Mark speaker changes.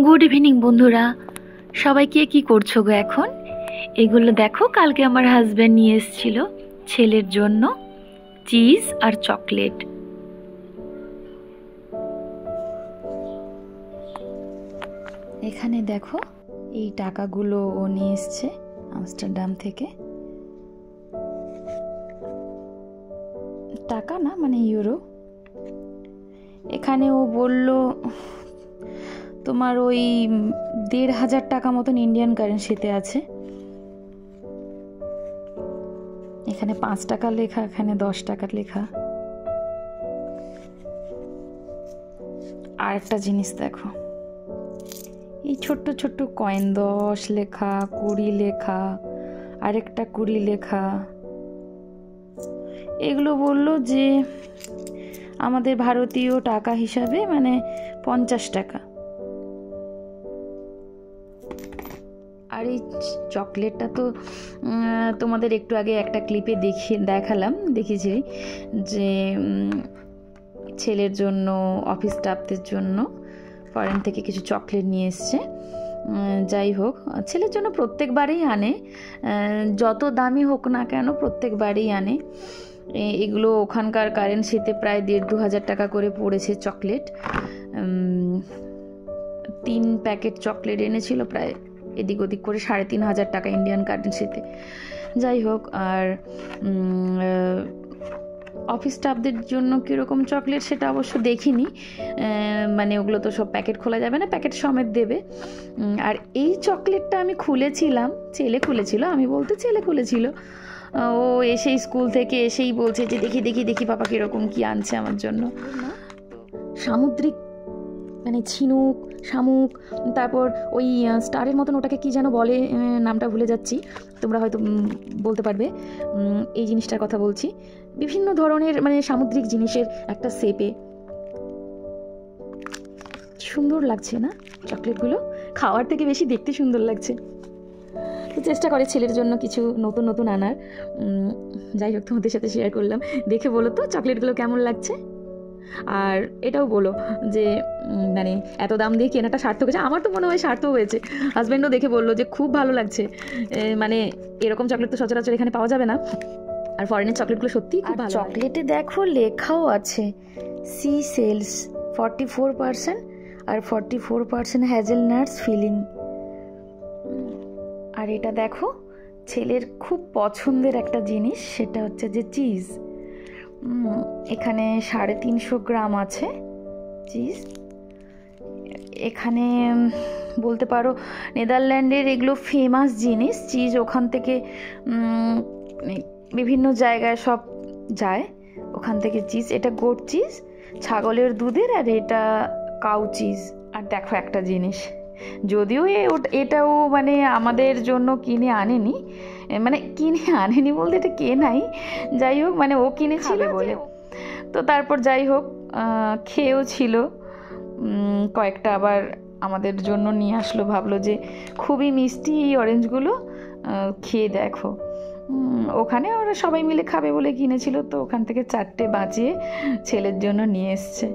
Speaker 1: Good evening বন্ধুরা, সবাই কি করছো গো এখন? এগুলো দেখো, কালকে আমার হাজব্যান্ড নিয়ে এসেছিল ছেলের জন্য চিজ আর চকলেট। এখানে দেখো এই টাকাগুলো ও নিয়ে এসছে আমস্টারডাম থেকে। টাকা না, মানে ইউরো। এখানে ও বলল তোমার ওই ১,৫০০ টাকা মতন ইন্ডিয়ান কারেন্সিতে আছে। এখানে ৫ টাকা লেখা, এখানে ১০ টাকা লেখা। আর একটা জিনিস দেখো, এই ছোট্ট ছোট্ট কয়েন, ১০ লেখা, ২০ লেখা, আরেকটা ২০ লেখা। এগুলো বললো যে আমাদের ভারতীয় টাকা হিসাবে মানে ৫০ টাকা। আর এই চকলেটটা তো তোমাদের একটু আগে একটা ক্লিপে দেখেছি যে ছেলের জন্য, অফিস স্টাফদের জন্য ফরেন থেকে কিছু চকলেট নিয়ে এসছে। যাই হোক, ছেলের জন্য প্রত্যেকবারেই আনে, যত দামি হোক না কেন প্রত্যেকবারেই আনে। এগুলো ওখানকার কারেন্সিতে প্রায় ১,৫০০ টাকা করে পড়েছে চকলেট। ৩ প্যাকেট চকলেট এনেছিল, প্রায় এদিক ওদিক করে ৩,৫০০ টাকা ইন্ডিয়ান কারেন্সিতে। যাই হোক, আর অফিস স্টাফদের জন্য কীরকম চকলেট সেটা অবশ্য দেখিনি, মানে ওগুলো তো সব প্যাকেট খোলা যাবে না, প্যাকেট সমেত দেবে। আর এই চকলেটটা আমি খুলেছিলাম, ছেলে খুলেছিল। ও এসেই স্কুল থেকে এসেই বলছে যে দেখি দেখি দেখি পাপা কীরকম কী আনছে আমার জন্য। সামুদ্রিক মানে ঝিনুক, শামুক, তারপর ওই স্টারের মতন ওটাকে কি যেন বলে, নামটা ভুলে যাচ্ছি, তোমরা হয়তো বলতে পারবে। এই জিনিসটার কথা বলছি, বিভিন্ন ধরনের মানে সামুদ্রিক জিনিসের একটা শেপে। সুন্দর লাগছে না চকলেটগুলো? খাওয়ার থেকে বেশি দেখতে সুন্দর লাগছে। চেষ্টা করে ছেলের জন্য কিছু নতুন নতুন আনার। যাই হোক, তোমাদের সাথে শেয়ার করলাম। দেখে বলো তো চকলেটগুলো কেমন লাগছে। আর এটাও বলো যে মানে এত দাম দিয়ে কেনাটা সার্থক হয়েছে? আমার তো মনে হয় সার্থক হয়েছে। হাজব্যান্ডও দেখে বললো যে খুব ভালো লাগছে, মানে এরকম চকলেট তো সচরাচর এখানে পাওয়া যাবে না। আর ফরেনের চকলেটগুলো সত্যিই খুব ভালো। চকলেটে দেখো লেখাও আছে সি সেলস 44% আর 44% হ্যাজেলনাটস ফিলিং। আর এটা দেখো ছেলের খুব পছন্দের একটা জিনিস, সেটা হচ্ছে যে চিজ। এখানে 350 গ্রাম আছে চিজ। এখানে বলতে পারো নেদারল্যান্ডের এগুলো ফেমাস জিনিস চিজ। ওখান থেকে বিভিন্ন জায়গায় সব যায়, ওখান থেকে চিজ। এটা গোট চিজ, ছাগলের দুধের, আর এটা কাউ চিজ। আর দেখো একটা জিনিস, যদিও এটাও মানে আমাদের জন্য কিনে আনেনি বলতে এটা কেনাই। যাই হোক, মানে ও কিনেছিল বলে, তো তারপর যাই হোক খেয়েও ছিল কয়েকটা, আবার আমাদের জন্য নিয়ে আসলো। ভাবলো যে খুবই মিষ্টি এই অরেঞ্জগুলো, খেয়ে দেখো। ওখানে ওরা সবাই মিলে খাবে বলে কিনেছিল, তো ওখান থেকে 4টে বাঁচিয়ে ছেলের জন্য নিয়ে এসছে।